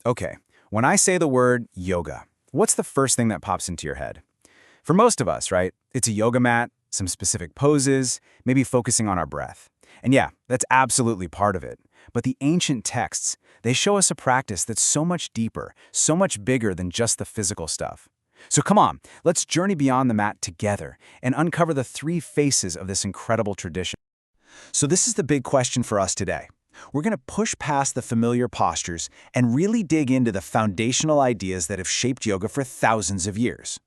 Okay, when I say the word yoga, what's the first thing that pops into your head? For most of us, right, it's a yoga mat, some specific poses, maybe focusing on our breath. And yeah, that's absolutely part of it. But the ancient texts, they show us a practice that's so much deeper, so much bigger than just the physical stuff. So come on, let's journey beyond the mat together and uncover the three faces of this incredible tradition. So this is the big question for us today. We're going to push past the familiar postures and really dig into the foundational ideas that have shaped yoga for thousands of years.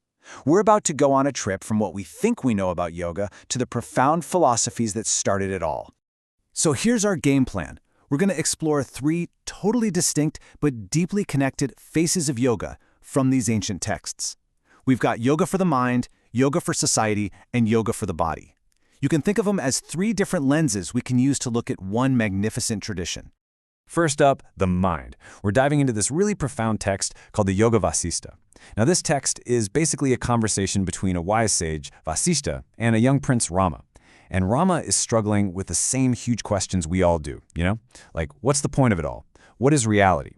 We're about to go on a trip from what we think we know about yoga to the profound philosophies that started it all. So here's our game plan. We're going to explore three totally distinct but deeply connected faces of yoga from these ancient texts. We've got yoga for the mind, yoga for society, and yoga for the body. You can think of them as three different lenses we can use to look at one magnificent tradition. First up, the mind. We're diving into this really profound text called the Yoga Vasishtha. Now, this text is basically a conversation between a wise sage, Vasishtha, and a young prince, Rama. And Rama is struggling with the same huge questions we all do, Like, what's the point of it all? What is reality?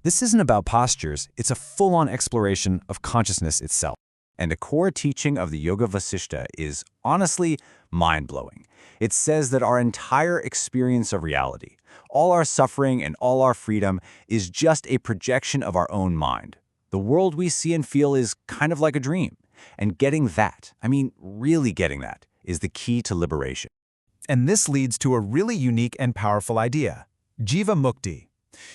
This isn't about postures, it's a full-on exploration of consciousness itself. And a core teaching of the Yoga Vasishtha is, honestly, mind-blowing. It says that our entire experience of reality, all our suffering and all our freedom, is just a projection of our own mind. The world we see and feel is kind of like a dream. And getting that, really getting that, is the key to liberation. And this leads to a really unique and powerful idea, Jiva Mukti.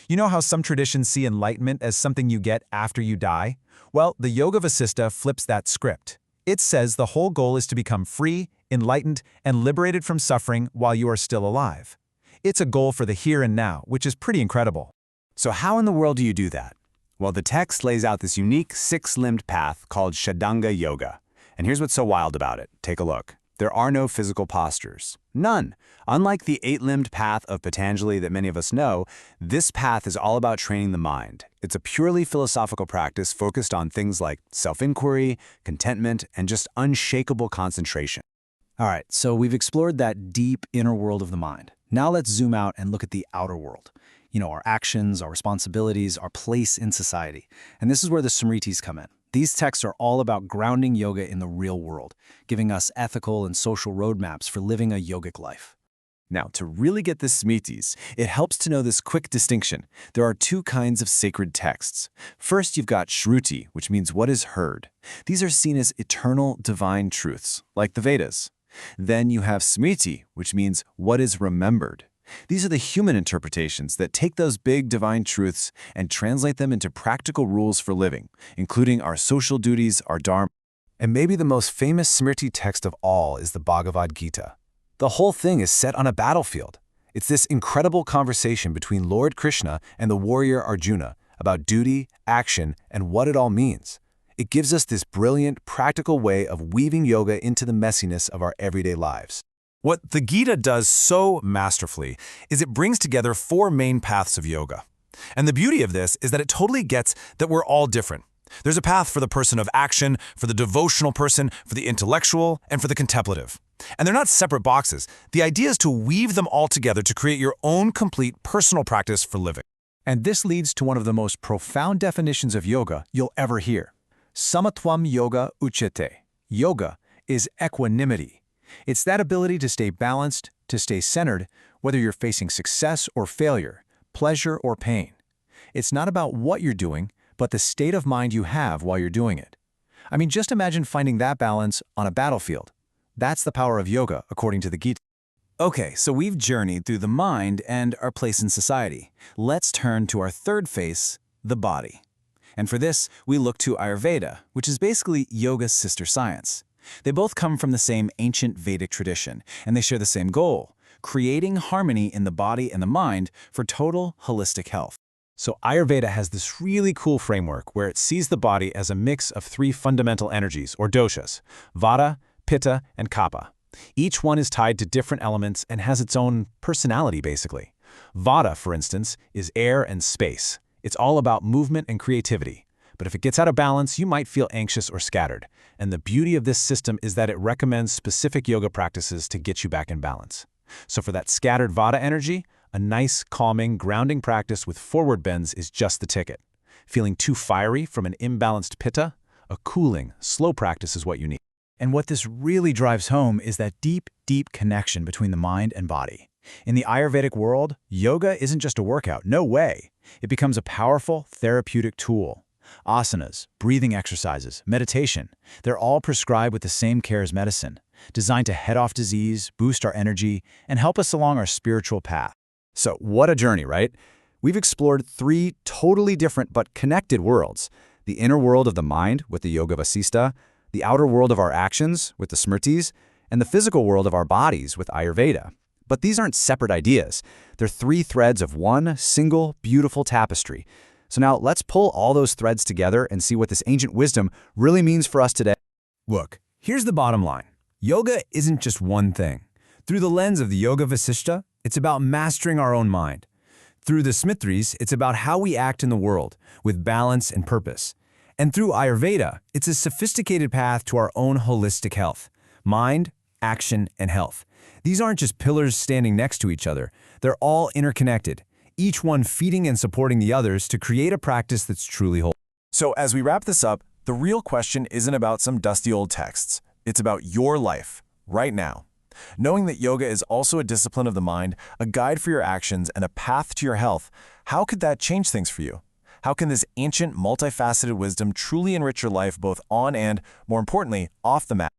You know how some traditions see enlightenment as something you get after you die? Well, the Yoga Vasishtha flips that script. It says the whole goal is to become free, enlightened, and liberated from suffering while you are still alive. It's a goal for the here and now, which is pretty incredible. So how in the world do you do that? Well, the text lays out this unique six-limbed path called Shatanga Yoga. And here's what's so wild about it. Take a look. There are no physical postures. None. Unlike the eight-limbed path of Patanjali that many of us know, this path is all about training the mind. It's a purely philosophical practice focused on things like self-inquiry, contentment, and just unshakable concentration. All right, so we've explored that deep inner world of the mind. Now let's zoom out and look at the outer world. Our actions, our responsibilities, our place in society. And this is where the Smritis come in. These texts are all about grounding yoga in the real world, giving us ethical and social roadmaps for living a yogic life. Now, to really get the Smritis, it helps to know this quick distinction. There are two kinds of sacred texts. First, you've got Shruti, which means what is heard. These are seen as eternal divine truths, like the Vedas. Then you have Smriti, which means what is remembered. These are the human interpretations that take those big divine truths and translate them into practical rules for living, including our social duties, our dharma. And maybe the most famous Smriti text of all is the Bhagavad Gita. The whole thing is set on a battlefield. It's this incredible conversation between Lord Krishna and the warrior Arjuna about duty, action, and what it all means. It gives us this brilliant, practical way of weaving yoga into the messiness of our everyday lives. What the Gita does so masterfully is it brings together four main paths of yoga. And the beauty of this is that it totally gets that we're all different. There's a path for the person of action, for the devotional person, for the intellectual, and for the contemplative. And they're not separate boxes. The idea is to weave them all together to create your own complete personal practice for living. And this leads to one of the most profound definitions of yoga you'll ever hear. Samatvam yoga uchyate. Yoga is equanimity. It's that ability to stay balanced, to stay centered, whether you're facing success or failure, pleasure or pain. It's not about what you're doing, but the state of mind you have while you're doing it. Just imagine finding that balance on a battlefield. That's the power of yoga, according to the Gita. Okay, so we've journeyed through the mind and our place in society. Let's turn to our third face, the body. And for this, we look to Ayurveda, which is basically yoga's sister science. They both come from the same ancient Vedic tradition, and they share the same goal, creating harmony in the body and the mind for total holistic health. So Ayurveda has this really cool framework where it sees the body as a mix of three fundamental energies, or doshas, Vata, Pitta, and Kapha. Each one is tied to different elements and has its own personality, basically. Vata, for instance, is air and space. It's all about movement and creativity. But if it gets out of balance, you might feel anxious or scattered. And the beauty of this system is that it recommends specific yoga practices to get you back in balance. So for that scattered Vata energy, A nice, calming, grounding practice with forward bends is just the ticket. Feeling too fiery from an imbalanced pitta? A cooling, slow practice is what you need. And what this really drives home is that deep, deep connection between the mind and body. In the Ayurvedic world, yoga isn't just a workout, no way. It becomes a powerful therapeutic tool. Asanas, breathing exercises, meditation, they're all prescribed with the same care as medicine, designed to head off disease, boost our energy, and help us along our spiritual path. So what a journey, right? We've explored 3 totally different but connected worlds. The inner world of the mind with the Yoga Vasishtha, the outer world of our actions with the Smritis, and the physical world of our bodies with Ayurveda. But these aren't separate ideas. They're 3 threads of one single, beautiful tapestry. So now let's pull all those threads together and see what this ancient wisdom really means for us today. Look, here's the bottom line. Yoga isn't just one thing. Through the lens of the Yoga Vasishtha, it's about mastering our own mind. Through the Smritris, it's about how we act in the world, with balance and purpose. And through Ayurveda, it's a sophisticated path to our own holistic health. Mind, action, and health. These aren't just pillars standing next to each other. They're all interconnected, each one feeding and supporting the others to create a practice that's truly whole. So as we wrap this up, the real question isn't about some dusty old texts. It's about your life, right now. Knowing that yoga is also a discipline of the mind, a guide for your actions, and a path to your health, how could that change things for you? How can this ancient, multifaceted wisdom truly enrich your life both on and, more importantly, off the mat?